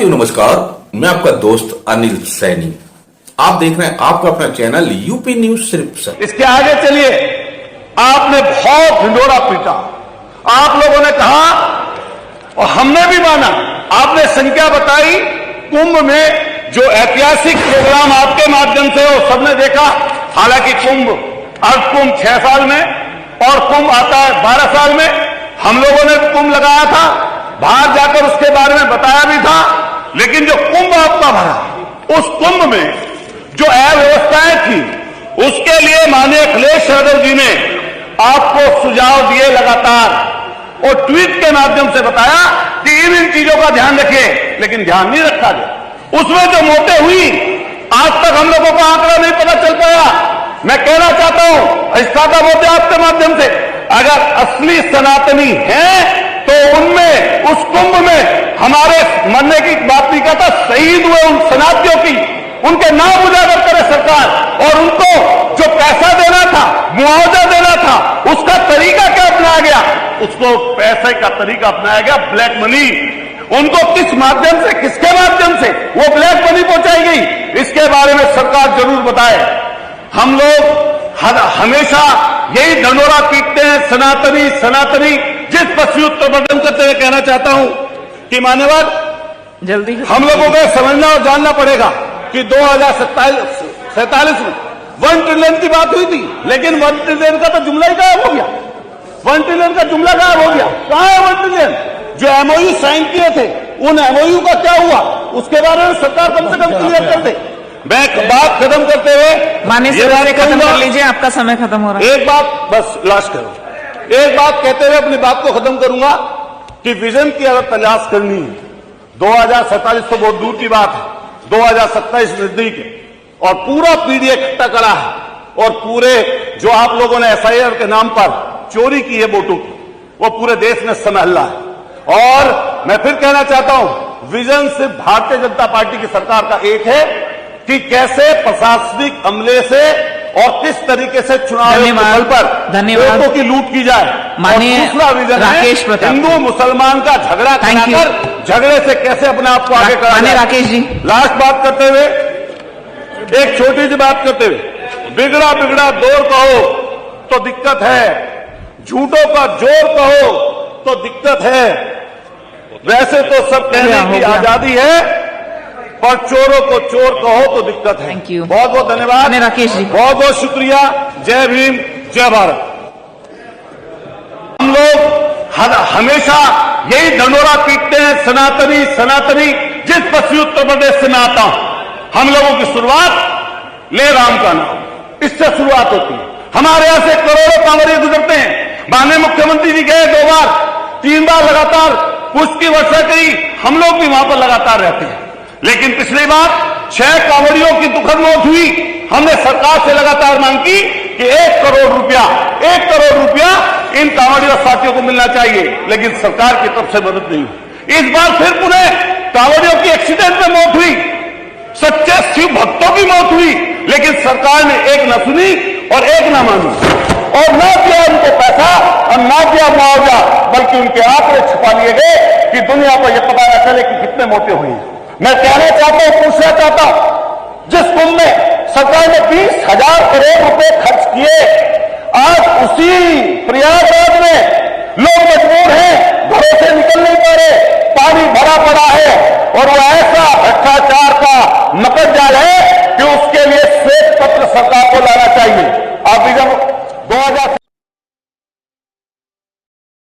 नमस्कार, मैं आपका दोस्त अनिल सैनी। आप देख रहे हैं आपका अपना चैनल यूपी न्यूज सिर्फ। इसके आगे चलिए। आपने बहुत ढिंढोरा पीटा, आप लोगों ने कहा और हमने भी माना। आपने संख्या बताई कुंभ में जो ऐतिहासिक प्रोग्राम आपके माध्यम से हो सबने देखा। हालांकि कुंभ अर्ध कुंभ 6 साल में और कुंभ आता है 12 साल में। हम लोगों ने कुंभ लगाया था, बाहर जाकर उसके बारे में बताया भी था। लेकिन जो कुंभ आपका भरा, उस कुंभ में जो अव्यवस्थाएं थी उसके लिए माननीय अखिलेश यादव जी ने आपको सुझाव दिए लगातार और ट्वीट के माध्यम से बताया कि इन चीजों का ध्यान रखिए, लेकिन ध्यान नहीं रखा गया। उसमें जो मौतें हुई आज तक हम लोगों को आंकड़ा नहीं पता चल पाया। मैं कहना चाहता हूं इस्तादा मोदी आपके माध्यम से, अगर असली सनातनी हैं तो उनमें उस कुंभ में हमारे मरने की बात नहीं कहता, शहीद हुए उन शरणार्थियों की उनके नाम उजागर करे सरकार। और उनको जो पैसा देना था, मुआवजा देना था, उसका तरीका क्या अपनाया गया? उसको पैसे का तरीका अपनाया गया ब्लैक मनी। उनको किस माध्यम से, किसके माध्यम से वो ब्लैक मनी पहुंचाई गई, इसके बारे में सरकार जरूर बताए। हम लोग हमेशा यही ढंढोरा पीटते हैं, सनातनी सनातनी। जिस पश्चिमी उत्तर प्रदेश करते हुए कहना चाहता हूं कि मान्यवर जल्दी हम लोगों को समझना और जानना पड़ेगा कि 2047 में 1 ट्रिलियन की बात हुई थी, लेकिन 1 ट्रिलियन का तो जुमला ही गायब हो गया। 1 ट्रिलियन का जुमला गायब हो गया। कहां है 1 ट्रिलियन? जो एमओयू साइन किए थे, उन एमओयू का क्या हुआ? उसके बारे में सरकार कम से कम क्लियर कर दे। मैं बात खत्म करते हुए माननीय सदस्य खत्म कर लीजिए, आपका समय खत्म हो रहा है। एक बात बस लास्ट करो। एक बात कहते हुए अपनी बात को खत्म करूंगा कि विजन की अगर तलाश करनी है, 2047 तो बहुत दूर की बात है, 2027 नजदीक है और पूरा पीडीए इकट्ठा करा है और पूरे जो आप लोगों ने एफआईआर के नाम पर चोरी की है वोटों की, वो पूरे देश में समहल्ला है। और मैं फिर कहना चाहता हूं विजन सिर्फ भारतीय जनता पार्टी की सरकार का एक है कि कैसे प्रशासनिक अमले से और किस तरीके से चुनाव बल पर वोटों की लूट की जाए। माननीय दूसरा विजन राकेश है हिंदू मुसलमान का झगड़ा कराकर झगड़े से कैसे अपने आप को आगे माननीय राकेश जी, लास्ट बात करते हुए, एक छोटी सी बात करते हुए, बिगड़ा बिगड़ा दौर कहो तो दिक्कत है, झूठों का जोर कहो तो दिक्कत है। वैसे तो सब कहने की आजादी है, पर चोरों को चोर कहो तो दिक्कत है। थैंक यू, बहुत बहुत धन्यवाद राकेश जी, बहुत बहुत शुक्रिया। जय भीम, जय भारत। हम लोग हमेशा यही ढंढोरा पीटते हैं, सनातनी सनातनी। जिस पश्चिमी उत्तर प्रदेश से मैं आता हूं, हम लोगों की शुरुआत ले राम का नाम, इससे शुरुआत होती है। हमारे यहां से करोड़ों कांवरिये गुजरते हैं। माननीय मुख्यमंत्री जी गए 2 बार 3 बार लगातार पुष्प की वर्षा करी, हम लोग भी वहां पर लगातार रहते हैं। लेकिन पिछली बार 6 कांवड़ियों की दुखद मौत हुई। हमने सरकार से लगातार मांग की कि 1 करोड़ रुपया इन कांवड़ियों साथियों को मिलना चाहिए, लेकिन सरकार की तरफ से मदद नहीं हुई। इस बार फिर पुनः कांवड़ियों की एक्सीडेंट में मौत हुई, सच्चे शिव भक्तों की मौत हुई, लेकिन सरकार ने एक न सुनी और एक न मानी और न दिया उनको पैसा और न दिया मुआवजा, बल्कि उनके आंकड़े छुपा लिए गए कि दुनिया को यह पता न चले कि कितने मौतें हुई। मैं कहना चाहता हूं, पूछना चाहता हूं, जिस कुंभ में सरकार ने 20,000 करोड़ रुपए खर्च किए, आज उसी प्रयागराज में लोग मजबूर हैं, घरों से निकल नहीं पा रहे, पानी भरा पड़ा है और वो ऐसा भ्रष्टाचार का मकड़ जाल है कि उसके लिए श्वेत पत्र सरकार